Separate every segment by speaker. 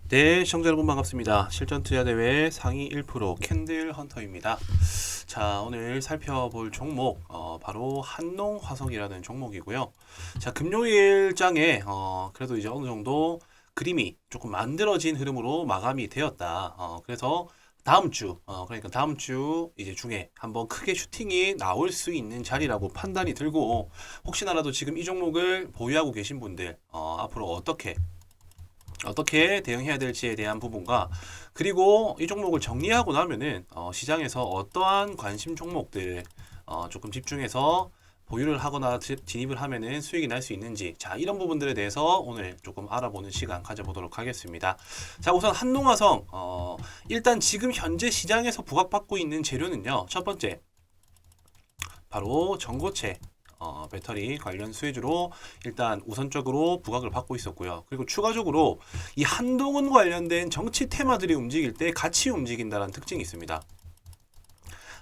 Speaker 1: 네, 시청자 여러분 반갑습니다. 실전 투자 대회 상위 1% 캔들 헌터입니다. 자, 오늘 살펴볼 종목 바로 한농화성이라는 종목이고요. 자, 금요일장에 그래도 이제 어느 정도 그림이 조금 만들어진 흐름으로 마감이 되었다. 그래서 다음 주, 그러니까 다음 주 이제 중에 한번 크게 슈팅이 나올 수 있는 자리라고 판단이 들고, 혹시나라도 지금 이 종목을 보유하고 계신 분들 앞으로 어떻게 대응해야 될지에 대한 부분과, 그리고 이 종목을 정리하고 나면은 시장에서 어떠한 관심 종목들 조금 집중해서 보유를 하거나 진입을 하면은 수익이 날 수 있는지, 자, 이런 부분들에 대해서 오늘 조금 알아보는 시간 가져보도록 하겠습니다. 자, 우선 한농화성, 일단 지금 현재 시장에서 부각받고 있는 재료는요, 첫 번째 바로 전고체 배터리 관련 수혜주로 일단 우선적으로 부각을 받고 있었고요. 그리고 추가적으로 이 한동훈 관련된 정치 테마들이 움직일 때 같이 움직인다는 특징이 있습니다.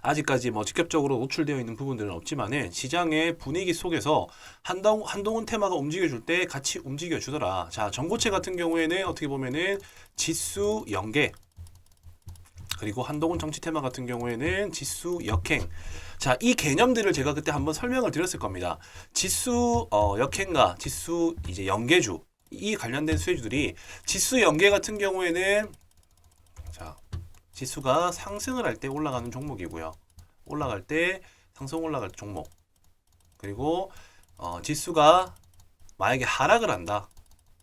Speaker 1: 아직까지 뭐 직접적으로 노출되어 있는 부분들은 없지만은 시장의 분위기 속에서 한동훈 테마가 움직여줄 때 같이 움직여주더라. 자, 전고체 같은 경우에는 어떻게 보면은 지수 연계, 그리고 한동훈 정치 테마 같은 경우에는 지수 역행. 자, 이 개념들을 제가 그때 한번 설명을 드렸을 겁니다. 지수 역행과 지수 이제 연계주, 이 관련된 수혜주들이, 지수 연계 같은 경우에는 자, 지수가 상승을 할 때 올라가는 종목이고요. 올라갈 때 올라갈 종목. 그리고 지수가 만약에 하락을 한다.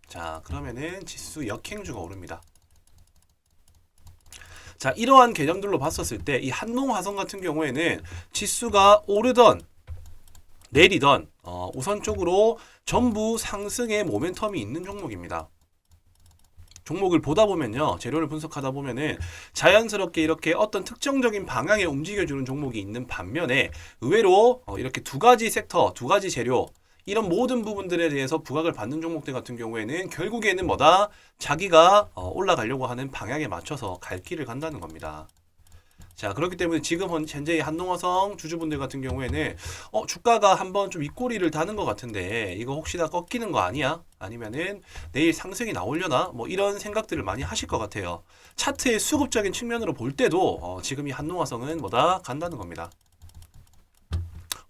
Speaker 1: 자, 그러면은 지수 역행주가 오릅니다. 자, 이러한 개념들로 봤었을 때 이 한농화성 같은 경우에는 지수가 오르던 내리던 우선적으로 전부 상승의 모멘텀이 있는 종목입니다. 종목을 보다 보면요, 재료를 분석하다 보면은 자연스럽게 이렇게 어떤 특정적인 방향에 움직여주는 종목이 있는 반면에, 의외로 이렇게 두 가지 섹터, 두 가지 재료, 이런 모든 부분들에 대해서 부각을 받는 종목들 같은 경우에는 결국에는 뭐다? 자기가 올라가려고 하는 방향에 맞춰서 갈 길을 간다는 겁니다. 자, 그렇기 때문에 지금 현재 한농화성 주주분들 같은 경우에는 주가가 한번 좀 윗꼬리를 다는 것 같은데 이거 혹시나 꺾이는 거 아니야? 아니면은 내일 상승이 나오려나? 뭐 이런 생각들을 많이 하실 것 같아요. 차트의 수급적인 측면으로 볼 때도 지금 이 한농화성은 뭐다? 간다는 겁니다.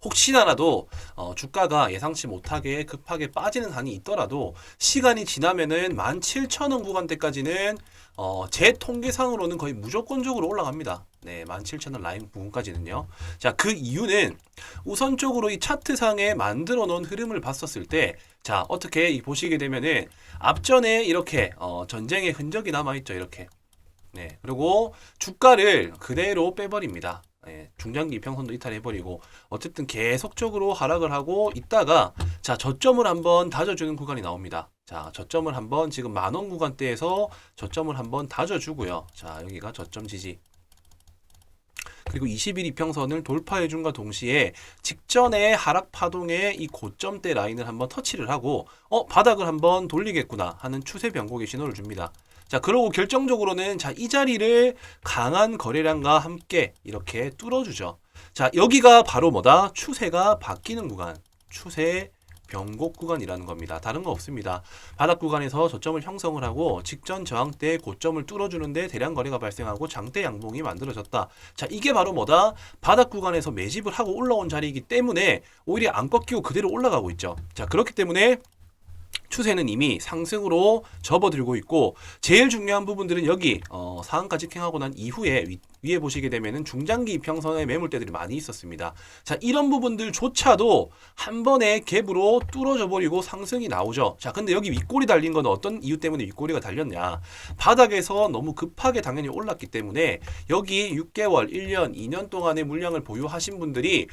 Speaker 1: 혹시나라도 주가가 예상치 못하게 급하게 빠지는 한이 있더라도 시간이 지나면은 17,000원 구간대까지는 제 통계상으로는 거의 무조건적으로 올라갑니다. 네, 17,000원 라인 부분까지는요. 자, 그 이유는 우선적으로 이 차트상에 만들어 놓은 흐름을 봤었을 때, 자, 어떻게 보시게 되면은 앞전에 이렇게 전쟁의 흔적이 남아 있죠, 이렇게. 네, 그리고 주가를 그대로 빼버립니다. 예, 중장기 이평선도 이탈해버리고 어쨌든 계속적으로 하락을 하고 있다가, 자, 저점을 한번 다져주는 구간이 나옵니다. 자, 저점을 한번 지금 만원 구간대에서 저점을 한번 다져주고요. 자, 여기가 저점 지지. 그리고 20일 이평선을 돌파해준과 동시에 직전에 하락 파동의 이 고점대 라인을 한번 터치를 하고 바닥을 한번 돌리겠구나 하는 추세 변곡의 신호를 줍니다. 자, 그러고 결정적으로는 자, 이 자리를 강한 거래량과 함께 이렇게 뚫어주죠. 자, 여기가 바로 뭐다? 추세가 바뀌는 구간, 추세 변곡 구간이라는 겁니다. 다른 거 없습니다. 바닥 구간에서 저점을 형성을 하고 직전 저항대 고점을 뚫어주는데 대량 거래가 발생하고 장대 양봉이 만들어졌다. 자, 이게 바로 뭐다? 바닥 구간에서 매집을 하고 올라온 자리이기 때문에 오히려 안 꺾이고 그대로 올라가고 있죠. 자, 그렇기 때문에 추세는 이미 상승으로 접어들고 있고, 제일 중요한 부분들은 여기 상한가 직행하고 난 이후에 위에 보시게 되면은 중장기 이평선의 매물대들이 많이 있었습니다. 자, 이런 부분들조차도 한 번에 갭으로 뚫어져 버리고 상승이 나오죠. 자, 근데 여기 윗골이 달린 건 어떤 이유 때문에 윗골이가 달렸냐? 바닥에서 너무 급하게 당연히 올랐기 때문에 여기 6개월, 1년, 2년 동안의 물량을 보유하신 분들이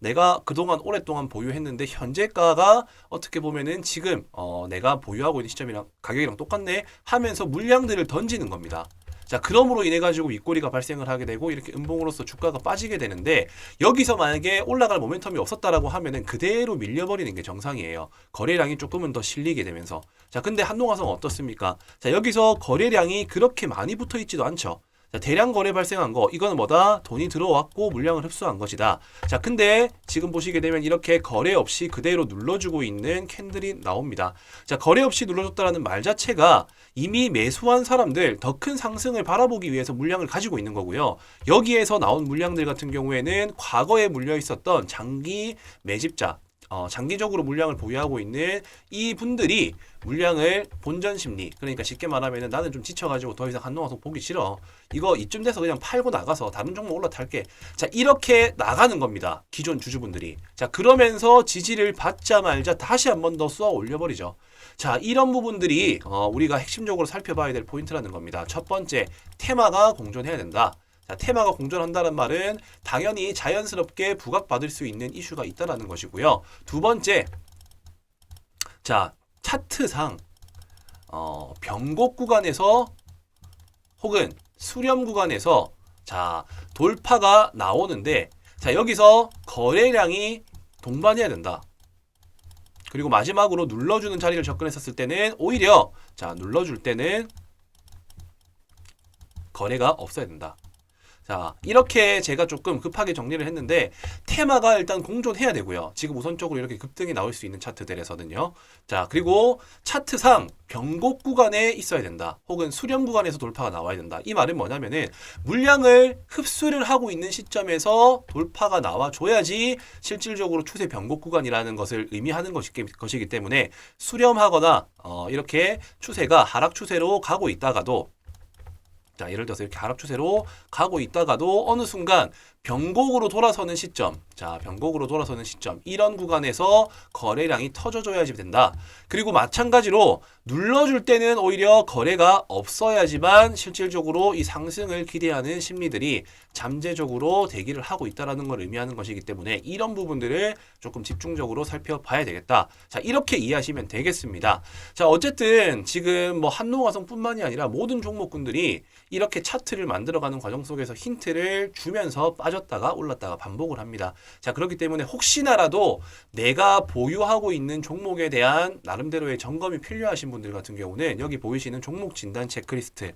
Speaker 1: 내가 그동안 오랫동안 보유했는데 현재가가 어떻게 보면은 지금 내가 보유하고 있는 시점이랑 가격이랑 똑같네 하면서 물량들을 던지는 겁니다. 자, 그러므로 인해 가지고 윗꼬리가 발생을 하게 되고 이렇게 음봉으로서 주가가 빠지게 되는데, 여기서 만약에 올라갈 모멘텀이 없었다라고 하면은 그대로 밀려버리는 게 정상이에요. 거래량이 조금은 더 실리게 되면서. 자, 근데 한농화성 어떻습니까? 자, 여기서 거래량이 그렇게 많이 붙어 있지도 않죠. 자, 대량 거래 발생한 거, 이거는 뭐다? 돈이 들어왔고 물량을 흡수한 것이다. 자, 근데 지금 보시게 되면 이렇게 거래 없이 그대로 눌러주고 있는 캔들이 나옵니다. 자, 거래 없이 눌러줬다라는 말 자체가 이미 매수한 사람들 더 큰 상승을 바라보기 위해서 물량을 가지고 있는 거고요. 여기에서 나온 물량들 같은 경우에는 과거에 물려 있었던 장기 매집자, 장기적으로 물량을 보유하고 있는 이 분들이 물량을 본전 심리, 그러니까 쉽게 말하면 나는 좀 지쳐가지고 더 이상 한동화성 보기 싫어, 이거 이쯤 돼서 그냥 팔고 나가서 다른 종목 올라탈게, 자 이렇게 나가는 겁니다. 기존 주주분들이. 자 그러면서 지지를 받자마자 다시 한 번 더 쏘아 올려버리죠. 자 이런 부분들이 우리가 핵심적으로 살펴봐야 될 포인트라는 겁니다. 첫 번째, 테마가 공존해야 된다. 자, 테마가 공존한다는 말은 당연히 자연스럽게 부각받을 수 있는 이슈가 있다라는 것이고요. 두 번째, 자 차트상 변곡 구간에서 혹은 수렴 구간에서 자 돌파가 나오는데, 자 여기서 거래량이 동반해야 된다. 그리고 마지막으로 눌러주는 자리를 접근했었을 때는 오히려 자 눌러줄 때는 거래가 없어야 된다. 자 이렇게 제가 조금 급하게 정리를 했는데, 테마가 일단 공존해야 되고요. 지금 우선적으로 이렇게 급등이 나올 수 있는 차트들에서는요. 자 그리고 차트상 변곡 구간에 있어야 된다. 혹은 수렴 구간에서 돌파가 나와야 된다. 이 말은 뭐냐면은 물량을 흡수를 하고 있는 시점에서 돌파가 나와줘야지 실질적으로 추세 변곡 구간이라는 것을 의미하는 것이기 때문에, 수렴하거나 이렇게 추세가 하락 추세로 가고 있다가도, 자 예를 들어서 이렇게 하락 추세로 가고 있다가도 어느 순간 변곡으로 돌아서는 시점, 자 변곡으로 돌아서는 시점, 이런 구간에서 거래량이 터져줘야지 된다. 그리고 마찬가지로 눌러줄 때는 오히려 거래가 없어야지만 실질적으로 이 상승을 기대하는 심리들이 잠재적으로 대기를 하고 있다는 걸 의미하는 것이기 때문에, 이런 부분들을 조금 집중적으로 살펴봐야 되겠다. 자 이렇게 이해하시면 되겠습니다. 자 어쨌든 지금 뭐 한농화성뿐만이 아니라 모든 종목군들이 이렇게 차트를 만들어가는 과정 속에서 힌트를 주면서 빠졌다가 올랐다가 반복을 합니다. 자 그렇기 때문에 혹시나라도 내가 보유하고 있는 종목에 대한 나름대로의 점검이 필요하신 분들 같은 경우는 여기 보이시는 종목 진단 체크리스트,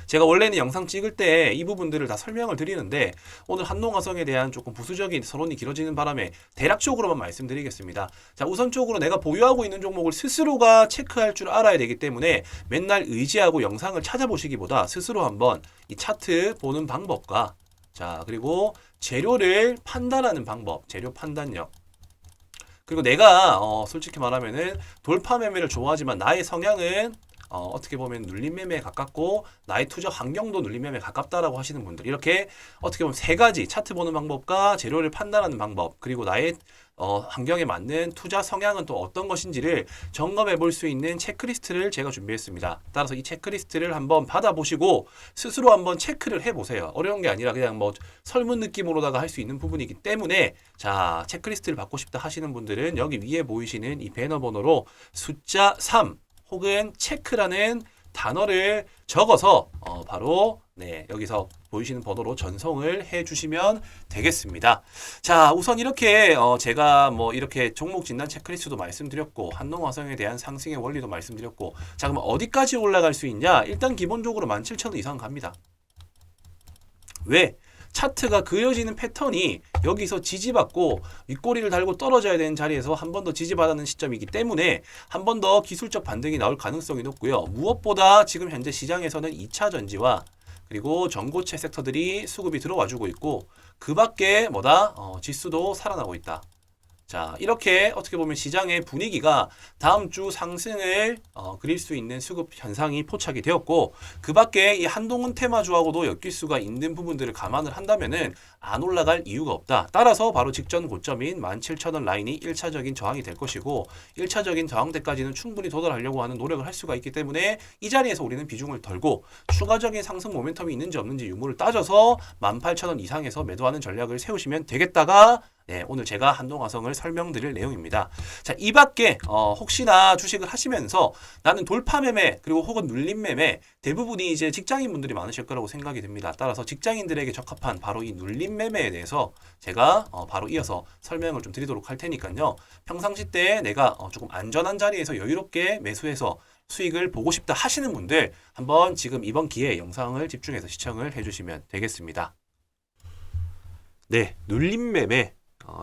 Speaker 1: 제가 원래는 영상 찍을 때 이 부분들을 다 설명을 드리는데 오늘 한농화성에 대한 조금 부수적인 서론이 길어지는 바람에 대략적으로만 말씀드리겠습니다. 자 우선적으로 내가 보유하고 있는 종목을 스스로가 체크할 줄 알아야 되기 때문에 맨날 의지하고 영상을 찾아보시기보다 스스로 한번 이 차트 보는 방법과, 자 그리고 재료를 판단하는 방법, 재료 판단력, 그리고 내가 솔직히 말하면은 돌파 매매를 좋아하지만 나의 성향은 어떻게 보면 눌림 매매에 가깝고 나의 투자 환경도 눌림 매매에 가깝다라고 하시는 분들, 이렇게 어떻게 보면 세 가지, 차트 보는 방법과 재료를 판단하는 방법, 그리고 나의 환경에 맞는 투자 성향은 또 어떤 것인지를 점검해 볼 수 있는 체크리스트를 제가 준비했습니다. 따라서 이 체크리스트를 한번 받아보시고 스스로 한번 체크를 해보세요. 어려운 게 아니라 그냥 뭐 설문 느낌으로다가 할 수 있는 부분이기 때문에, 자 체크리스트를 받고 싶다 하시는 분들은 여기 위에 보이시는 이 배너 번호로 숫자 3 혹은 체크라는 단어를 적어서 바로 여기서 보이시는 번호로 전송을 해주시면 되겠습니다. 자 우선 이렇게 제가 뭐 이렇게 종목 진단 체크리스트도 말씀드렸고 한농화성에 대한 상승의 원리도 말씀드렸고, 자 그럼 어디까지 올라갈 수 있냐? 일단 기본적으로 17,000원 이상 갑니다. 왜? 차트가 그려지는 패턴이 여기서 지지받고 윗꼬리를 달고 떨어져야 되는 자리에서 한 번 더 지지받는 시점이기 때문에 한 번 더 기술적 반등이 나올 가능성이 높고요. 무엇보다 지금 현재 시장에서는 2차 전지와 그리고 전고체 섹터들이 수급이 들어와주고 있고, 그 밖에 뭐다? 지수도 살아나고 있다. 자 이렇게 어떻게 보면 시장의 분위기가 다음 주 상승을 그릴 수 있는 수급 현상이 포착이 되었고, 그 밖에 이 한동훈 테마주하고도 엮일 수가 있는 부분들을 감안을 한다면은 안 올라갈 이유가 없다. 따라서 바로 직전 고점인 17,000원 라인이 1차적인 저항이 될 것이고, 1차적인 저항대까지는 충분히 도달하려고 하는 노력을 할 수가 있기 때문에 이 자리에서 우리는 비중을 덜고 추가적인 상승 모멘텀이 있는지 없는지 유무를 따져서 18,000원 이상에서 매도하는 전략을 세우시면 되겠다가 네, 오늘 제가 한동화성을 설명드릴 내용입니다. 자, 이 밖에 혹시나 주식을 하시면서 나는 돌파 매매 그리고 혹은 눌림 매매 대부분이 이제 직장인분들이 많으실 거라고 생각이 듭니다. 따라서 직장인들에게 적합한 바로 이 눌림 매매에 대해서 제가 바로 이어서 설명을 좀 드리도록 할 테니까요. 평상시 때 내가 조금 안전한 자리에서 여유롭게 매수해서 수익을 보고 싶다 하시는 분들 한번 지금 이번 기회에 영상을 집중해서 시청을 해주시면 되겠습니다. 네, 눌림 매매.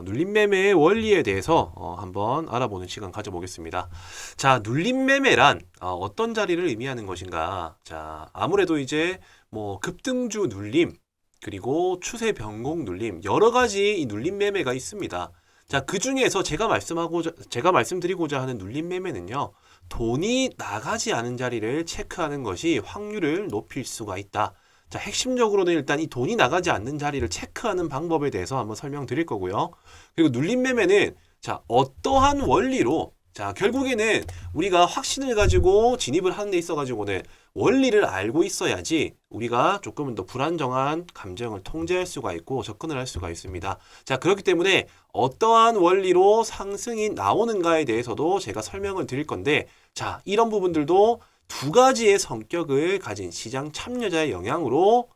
Speaker 1: 눌림 매매의 원리에 대해서 한번 알아보는 시간 가져보겠습니다. 자, 눌림 매매란 어떤 자리를 의미하는 것인가? 자, 아무래도 이제 뭐 급등주 눌림 그리고 추세 변곡 눌림 여러 가지 이 눌림 매매가 있습니다. 자, 그 중에서 제가 말씀드리고자 하는 눌림 매매는요. 돈이 나가지 않은 자리를 체크하는 것이 확률을 높일 수가 있다. 자, 핵심적으로는 일단 이 돈이 나가지 않는 자리를 체크하는 방법에 대해서 한번 설명드릴 거고요. 그리고 눌림 매매는 자, 어떠한 원리로 자, 결국에는 우리가 확신을 가지고 진입을 하는 데 있어 가지고는 원리를 알고 있어야지 우리가 조금은 더 불안정한 감정을 통제할 수가 있고 접근을 할 수가 있습니다. 자, 그렇기 때문에 어떠한 원리로 상승이 나오는가에 대해서도 제가 설명을 드릴 건데 자, 이런 부분들도 두 가지의 성격을 가진 시장 참여자의 영향으로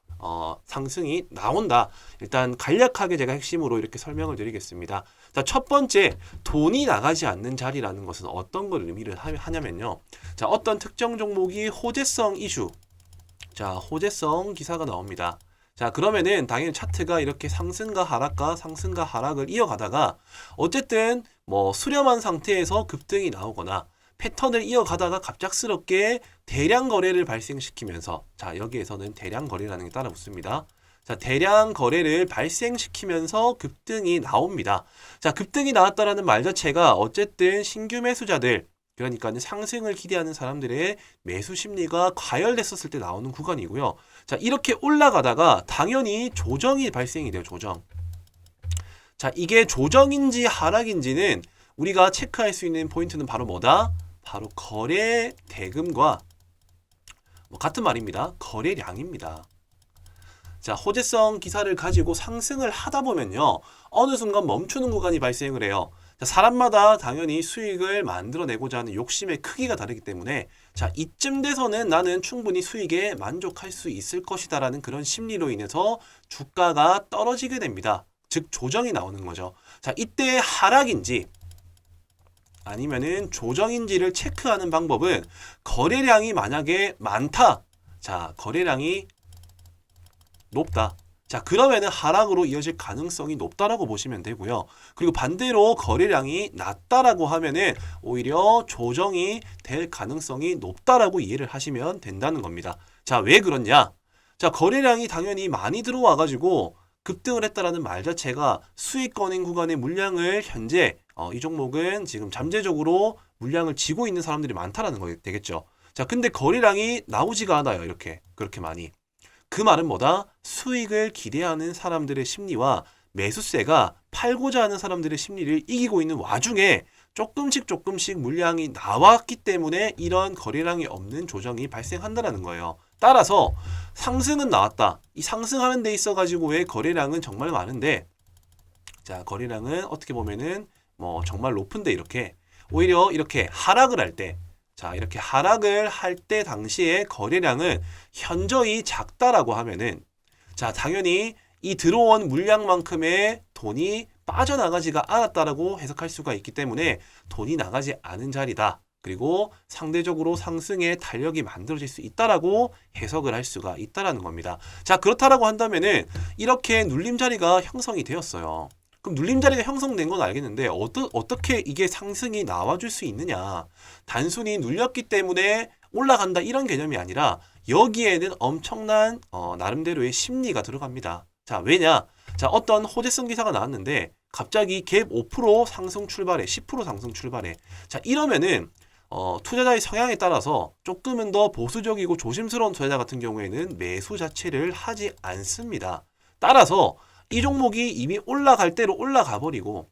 Speaker 1: 상승이 나온다. 일단 간략하게 제가 핵심으로 이렇게 설명을 드리겠습니다. 자, 첫 번째, 돈이 나가지 않는 자리라는 것은 어떤 걸 의미를 하냐면요. 자, 어떤 특정 종목이 호재성 이슈, 자, 호재성 기사가 나옵니다. 자, 그러면은 당연히 차트가 이렇게 상승과 하락을 이어가다가 어쨌든 뭐 수렴한 상태에서 급등이 나오거나 패턴을 이어가다가 갑작스럽게 대량 거래를 발생시키면서 자, 여기에서는 대량 거래라는 게 따라 붙습니다. 자, 대량 거래를 발생시키면서 급등이 나옵니다. 자, 급등이 나왔다라는 말 자체가 어쨌든 신규 매수자들 그러니까 상승을 기대하는 사람들의 매수 심리가 과열됐었을 때 나오는 구간이고요. 자, 이렇게 올라가다가 당연히 조정이 발생이 돼요. 조정. 자, 이게 조정인지 하락인지는 우리가 체크할 수 있는 포인트는 바로 뭐다? 바로 거래 대금과 같은 말입니다. 거래량입니다. 자, 호재성 기사를 가지고 상승을 하다 보면요. 어느 순간 멈추는 구간이 발생을 해요. 자, 사람마다 당연히 수익을 만들어내고자 하는 욕심의 크기가 다르기 때문에 자, 이쯤 돼서는 나는 충분히 수익에 만족할 수 있을 것이다 라는 그런 심리로 인해서 주가가 떨어지게 됩니다. 즉 조정이 나오는 거죠. 자, 이때 하락인지 아니면은 조정인지를 체크하는 방법은 거래량이 만약에 많다. 자, 거래량이 높다. 자, 그러면은 하락으로 이어질 가능성이 높다라고 보시면 되고요. 그리고 반대로 거래량이 낮다라고 하면은 오히려 조정이 될 가능성이 높다라고 이해를 하시면 된다는 겁니다. 자, 왜 그러냐? 자, 거래량이 당연히 많이 들어와 가지고 급등을 했다라는 말 자체가 수익권인 구간의 물량을 현재 이 종목은 지금 잠재적으로 물량을 쥐고 있는 사람들이 많다라는 거 되겠죠. 자, 근데 거래량이 나오지가 않아요. 이렇게 그렇게 많이. 그 말은 뭐다? 수익을 기대하는 사람들의 심리와 매수세가 팔고자 하는 사람들의 심리를 이기고 있는 와중에 조금씩 물량이 나왔기 때문에 이런 거래량이 없는 조정이 발생한다는 거예요. 따라서 상승은 나왔다. 이 상승하는 데 있어 가지고의 거래량은 정말 많은데 자, 거래량은 어떻게 보면은 뭐 정말 높은데 이렇게 오히려 이렇게 하락을 할 때 자, 이렇게 하락을 할 때 당시에 거래량은 현저히 작다라고 하면은 자, 당연히 이 들어온 물량만큼의 돈이 빠져나가지가 않았다라고 해석할 수가 있기 때문에 돈이 나가지 않은 자리다. 그리고 상대적으로 상승의 탄력이 만들어질 수 있다라고 해석을 할 수가 있다라는 겁니다. 자, 그렇다라고 한다면은 이렇게 눌림 자리가 형성이 되었어요. 그럼 눌림 자리가 형성된 건 알겠는데 어떻게 이게 상승이 나와줄 수 있느냐? 단순히 눌렸기 때문에 올라간다 이런 개념이 아니라 여기에는 엄청난 나름대로의 심리가 들어갑니다. 자, 왜냐? 자, 어떤 호재성 기사가 나왔는데 갑자기 갭 5% 상승 출발해, 10% 상승 출발해. 자, 이러면은 투자자의 성향에 따라서 조금은 더 보수적이고 조심스러운 투자자 같은 경우에는 매수 자체를 하지 않습니다. 따라서 이 종목이 이미 올라갈 대로 올라가 버리고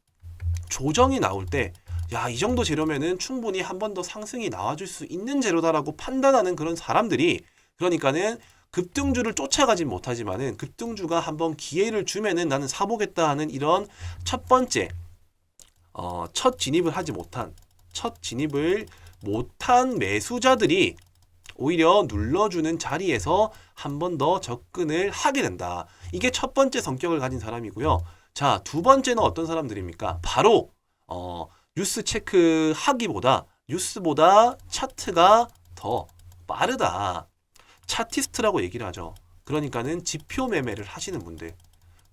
Speaker 1: 조정이 나올 때 야, 이 정도 재료면은 충분히 한 번 더 상승이 나와줄 수 있는 재료다라고 판단하는 그런 사람들이 그러니까는 급등주를 쫓아가진 못하지만은 급등주가 한번 기회를 주면은 나는 사보겠다 하는 이런 첫 번째 첫 진입을 못한 매수자들이 오히려 눌러주는 자리에서 한 번 더 접근을 하게 된다. 이게 첫 번째 성격을 가진 사람이고요. 자, 두 번째는 어떤 사람들입니까? 바로 뉴스 체크하기보다 뉴스보다 차트가 더 빠르다. 차티스트라고 얘기를 하죠. 그러니까는 지표 매매를 하시는 분들.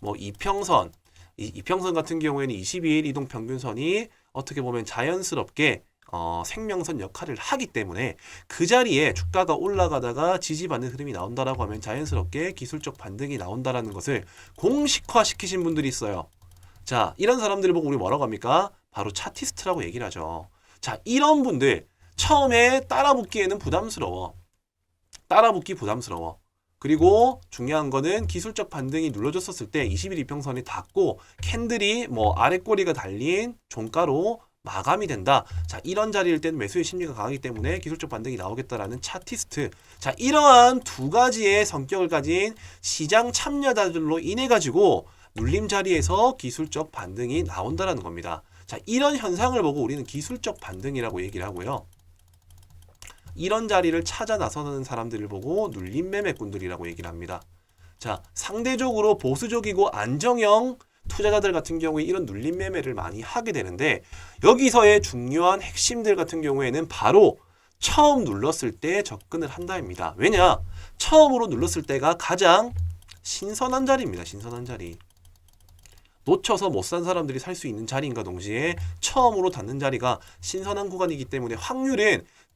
Speaker 1: 뭐 이평선 같은 경우에는 22일 이동 평균선이 어떻게 보면 자연스럽게 생명선 역할을 하기 때문에 그 자리에 주가가 올라가다가 지지받는 흐름이 나온다라고 하면 자연스럽게 기술적 반등이 나온다라는 것을 공식화시키신 분들이 있어요. 자, 이런 사람들을 보고 우리 뭐라고 합니까? 바로 차티스트라고 얘기를 하죠. 자, 이런 분들 처음에 따라붙기에는 부담스러워. 그리고 중요한 거는 기술적 반등이 눌러줬었을 때 20일 이평선이 닿고 캔들이 뭐 아래 꼬리가 달린 종가로 마감이 된다. 자, 이런 자리일 때는 매수의 심리가 강하기 때문에 기술적 반등이 나오겠다라는 차티스트. 자, 이러한 두 가지의 성격을 가진 시장 참여자들로 인해 가지고 눌림 자리에서 기술적 반등이 나온다라는 겁니다. 자, 이런 현상을 보고 우리는 기술적 반등이라고 얘기를 하고요. 이런 자리를 찾아 나서는 사람들을 보고 눌림 매매꾼들이라고 얘기를 합니다. 자, 상대적으로 보수적이고 안정형 투자자들 같은 경우에 이런 눌림 매매를 많이 하게 되는데 여기서의 중요한 핵심들 같은 경우에는 바로 처음 눌렀을 때 접근을 한다입니다. 왜냐? 처음으로 눌렀을 때가 가장 신선한 자리입니다. 신선한 자리. 놓쳐서 못 산 사람들이 살 수 있는 자리인가 동시에 처음으로 닿는 자리가 신선한 구간이기 때문에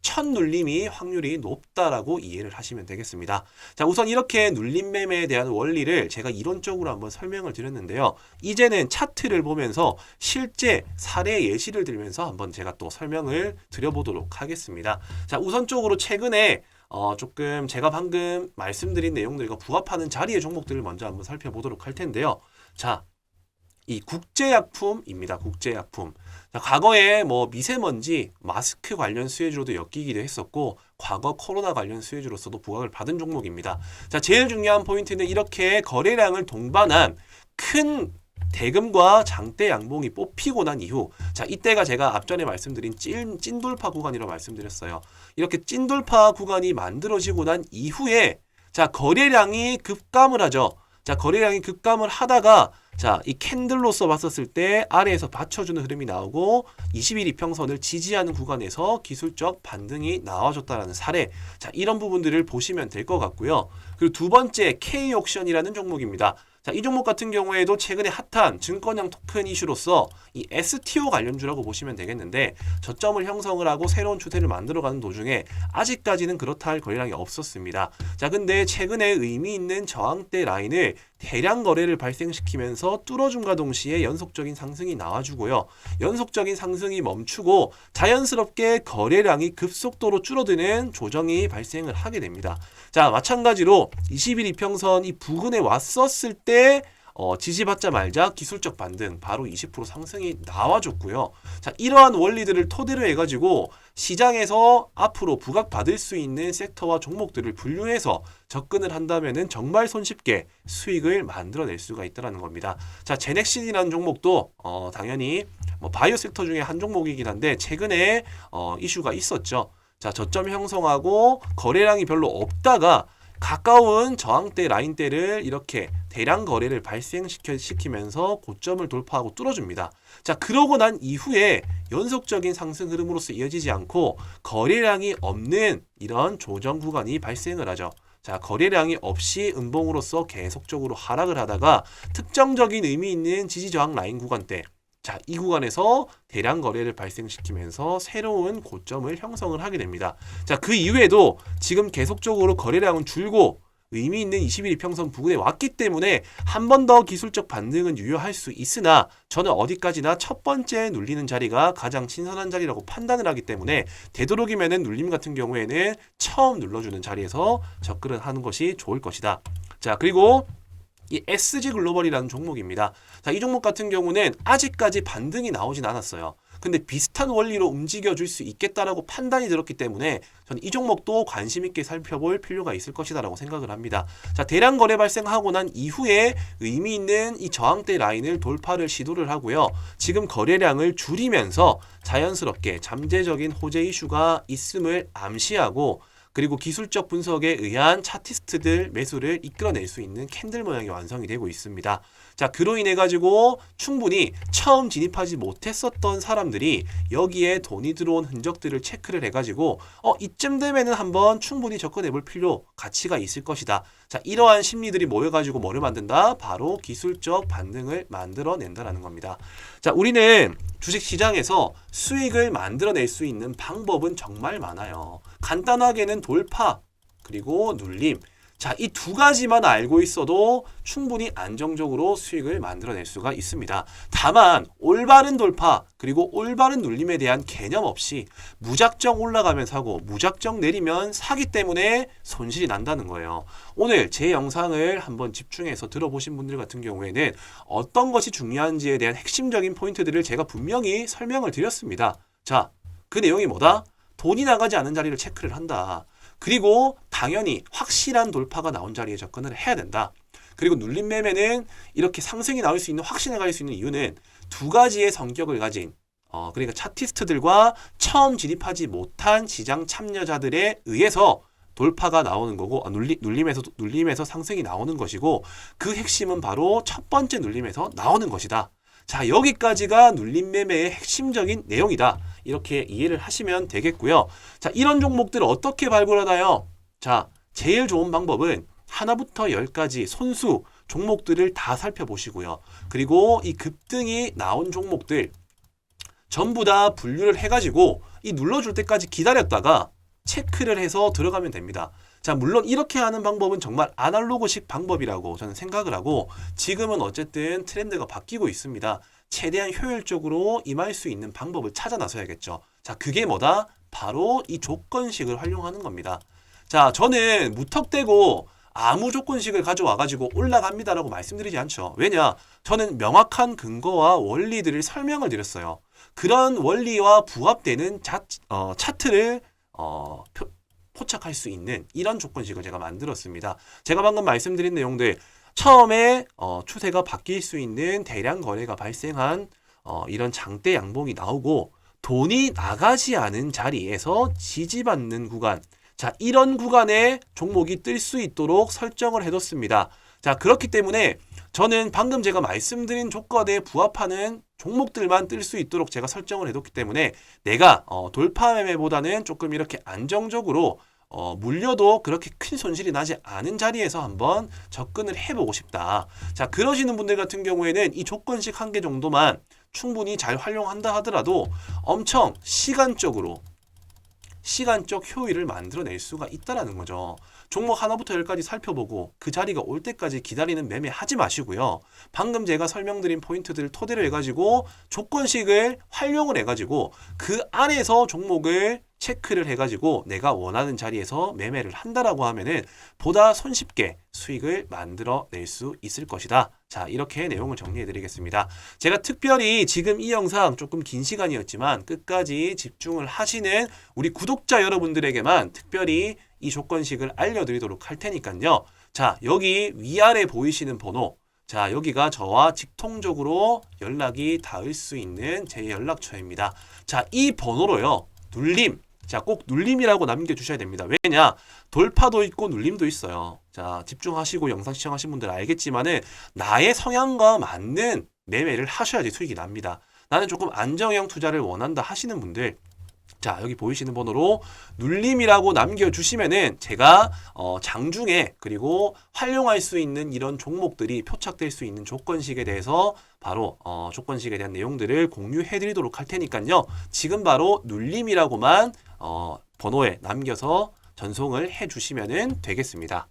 Speaker 1: 첫 눌림이 확률이 높다라고 이해를 하시면 되겠습니다. 자, 우선 이렇게 눌림 매매에 대한 원리를 제가 이론적으로 한번 설명을 드렸는데요. 이제는 차트를 보면서 실제 사례 예시를 들면서 한번 제가 또 설명을 드려보도록 하겠습니다. 자, 우선적으로 최근에 조금 제가 방금 말씀드린 내용들과 부합하는 자리의 종목들을 먼저 한번 살펴보도록 할 텐데요. 자, 이 국제약품입니다. 국제약품. 자, 과거에 뭐 미세먼지, 마스크 관련 수혜주로도 엮이기도 했었고 과거 코로나 관련 수혜주로서도 부각을 받은 종목입니다. 자, 제일 중요한 포인트는 이렇게 거래량을 동반한 큰 대금과 장대 양봉이 뽑히고 난 이후, 자, 이때가 제가 앞전에 말씀드린 찐돌파 구간이라고 말씀드렸어요. 이렇게 찐돌파 구간이 만들어지고 난 이후에 자, 거래량이 급감을 하죠. 자, 거래량이 급감을 하다가 자, 이 캔들로서 봤었을 때 아래에서 받쳐주는 흐름이 나오고 20일 이평선을 지지하는 구간에서 기술적 반등이 나와줬다라는 사례. 자, 이런 부분들을 보시면 될 것 같고요. 그리고 두 번째 K옥션이라는 종목입니다. 자, 이 종목 같은 경우에도 최근에 핫한 증권형 토큰 이슈로서 이 STO 관련주라고 보시면 되겠는데 저점을 형성을 하고 새로운 추세를 만들어가는 도중에 아직까지는 그렇다 할 거래량이 없었습니다. 자, 근데 최근에 의미 있는 저항대 라인을 대량 거래를 발생시키면서 뚫어줌과 동시에 연속적인 상승이 나와주고요. 연속적인 상승이 멈추고 자연스럽게 거래량이 급속도로 줄어드는 조정이 발생을 하게 됩니다. 자, 마찬가지로 20일 이평선 이 부근에 왔었을 때 지지받자 말자 기술적 반등 바로 20% 상승이 나와줬고요. 자, 이러한 원리들을 토대로 해가지고 시장에서 앞으로 부각받을 수 있는 섹터와 종목들을 분류해서 접근을 한다면은 정말 손쉽게 수익을 만들어낼 수가 있다는 겁니다. 자, 제넥신이라는 종목도 당연히 뭐 바이오 섹터 중에 한 종목이긴 한데 최근에 이슈가 있었죠. 자, 저점 형성하고 거래량이 별로 없다가 가까운 저항대 라인대를 이렇게 대량 거래를 발생시키면서 고점을 돌파하고 뚫어줍니다. 자, 그러고 난 이후에 연속적인 상승 흐름으로서 이어지지 않고 거래량이 없는 이런 조정 구간이 발생을 하죠. 자, 거래량이 없이 음봉으로서 계속적으로 하락을 하다가 특정적인 의미 있는 지지 저항 라인 구간대, 자, 이 구간에서 대량 거래를 발생시키면서 새로운 고점을 형성을 하게 됩니다. 자, 그 이후에도 지금 계속적으로 거래량은 줄고 의미 있는 21 이평선 부근에 왔기 때문에 한 번 더 기술적 반등은 유효할 수 있으나 저는 어디까지나 첫 번째 눌리는 자리가 가장 신선한 자리라고 판단을 하기 때문에 되도록이면은 눌림 같은 경우에는 처음 눌러주는 자리에서 접근을 하는 것이 좋을 것이다. 자, 그리고 이 SG 글로벌이라는 종목입니다. 자, 이 종목 같은 경우는 아직까지 반등이 나오진 않았어요. 근데 비슷한 원리로 움직여줄 수 있겠다라고 판단이 들었기 때문에 저는 이 종목도 관심 있게 살펴볼 필요가 있을 것이다라고 생각을 합니다. 자, 대량 거래 발생하고 난 이후에 의미 있는 이 저항대 라인을 돌파를 시도를 하고요. 지금 거래량을 줄이면서 자연스럽게 잠재적인 호재 이슈가 있음을 암시하고, 그리고 기술적 분석에 의한 차티스트들 매수를 이끌어낼 수 있는 캔들 모양이 완성이 되고 있습니다. 자, 그로 인해 가지고 충분히 처음 진입하지 못했었던 사람들이 여기에 돈이 들어온 흔적들을 체크를 해가지고 이쯤 되면은 한번 충분히 접근해 볼 필요, 가치가 있을 것이다. 자, 이러한 심리들이 모여가지고 뭐를 만든다? 바로 기술적 반등을 만들어낸다라는 겁니다. 자, 우리는 주식시장에서 수익을 만들어낼 수 있는 방법은 정말 많아요. 간단하게는 돌파, 그리고 눌림. 자, 이 두 가지만 알고 있어도 충분히 안정적으로 수익을 만들어낼 수가 있습니다. 다만 올바른 돌파 그리고 올바른 눌림에 대한 개념 없이 무작정 올라가면 사고 무작정 내리면 사기 때문에 손실이 난다는 거예요. 오늘 제 영상을 한번 집중해서 들어보신 분들 같은 경우에는 어떤 것이 중요한지에 대한 핵심적인 포인트들을 제가 분명히 설명을 드렸습니다. 자, 그 내용이 뭐다? 돈이 나가지 않은 자리를 체크를 한다. 그리고 당연히 확실한 돌파가 나온 자리에 접근을 해야 된다. 그리고 눌림 매매는 이렇게 상승이 나올 수 있는, 확신에 갈 수 있는 이유는 두 가지의 성격을 가진 그러니까 차티스트들과 처음 진입하지 못한 시장 참여자들에 의해서 돌파가 나오는 거고, 눌림에서 상승이 나오는 것이고, 그 핵심은 바로 첫 번째 눌림에서 나오는 것이다. 자, 여기까지가 눌림 매매의 핵심적인 내용이다. 이렇게 이해를 하시면 되겠고요. 자, 이런 종목들을 어떻게 발굴하나요? 자, 제일 좋은 방법은 하나부터 열까지 손수 종목들을 다 살펴보시고요. 그리고 이 급등이 나온 종목들 전부 다 분류를 해가지고 이 눌러줄 때까지 기다렸다가 체크를 해서 들어가면 됩니다. 자, 물론 이렇게 하는 방법은 정말 아날로그식 방법이라고 저는 생각을 하고, 지금은 어쨌든 트렌드가 바뀌고 있습니다. 최대한 효율적으로 임할 수 있는 방법을 찾아 나서야겠죠. 자, 그게 뭐다? 바로 이 조건식을 활용하는 겁니다. 자, 저는 무턱대고 아무 조건식을 가져와가지고 올라갑니다라고 말씀드리지 않죠. 왜냐? 저는 명확한 근거와 원리들을 설명을 드렸어요. 그런 원리와 부합되는 차트를 포착할 수 있는 이런 조건식을 제가 만들었습니다. 제가 방금 말씀드린 내용들, 처음에 추세가 바뀔 수 있는 대량 거래가 발생한 이런 장대 양봉이 나오고 돈이 나가지 않은 자리에서 지지받는 구간, 자, 이런 구간에 종목이 뜰 수 있도록 설정을 해뒀습니다. 자, 그렇기 때문에 저는 방금 제가 말씀드린 조건에 부합하는 종목들만 뜰 수 있도록 제가 설정을 해뒀기 때문에 내가 돌파 매매보다는 조금 이렇게 안정적으로 물려도 그렇게 큰 손실이 나지 않은 자리에서 한번 접근을 해보고 싶다. 자, 그러시는 분들 같은 경우에는 이 조건식 한 개 정도만 충분히 잘 활용한다 하더라도 엄청 시간적 효율을 만들어낼 수가 있다라는 거죠. 종목 하나부터 열까지 살펴보고 그 자리가 올 때까지 기다리는 매매 하지 마시고요. 방금 제가 설명드린 포인트들을 토대로 해가지고 조건식을 활용을 해가지고 그 안에서 종목을 체크를 해가지고 내가 원하는 자리에서 매매를 한다라고 하면은 보다 손쉽게 수익을 만들어낼 수 있을 것이다. 자, 이렇게 내용을 정리해 드리겠습니다. 제가 특별히 지금 이 영상 조금 긴 시간이었지만 끝까지 집중을 하시는 우리 구독자 여러분들에게만 특별히 이 조건식을 알려드리도록 할 테니까요. 자, 여기 위아래 보이시는 번호, 자, 여기가 저와 직통적으로 연락이 닿을 수 있는 제 연락처입니다. 자, 이 번호로요, 눌림, 자, 꼭 눌림이라고 남겨주셔야 됩니다. 왜냐? 돌파도 있고 눌림도 있어요. 자, 집중하시고 영상 시청하신 분들 알겠지만은 나의 성향과 맞는 매매를 하셔야지 수익이 납니다. 나는 조금 안정형 투자를 원한다 하시는 분들, 자, 여기 보이시는 번호로 눌림이라고 남겨주시면은 제가 장중에 그리고 활용할 수 있는 이런 종목들이 표착될 수 있는 조건식에 대해서 바로 조건식에 대한 내용들을 공유해 드리도록 할 테니까요. 지금 바로 눌림이라고만 번호에 남겨서 전송을 해 주시면 되겠습니다.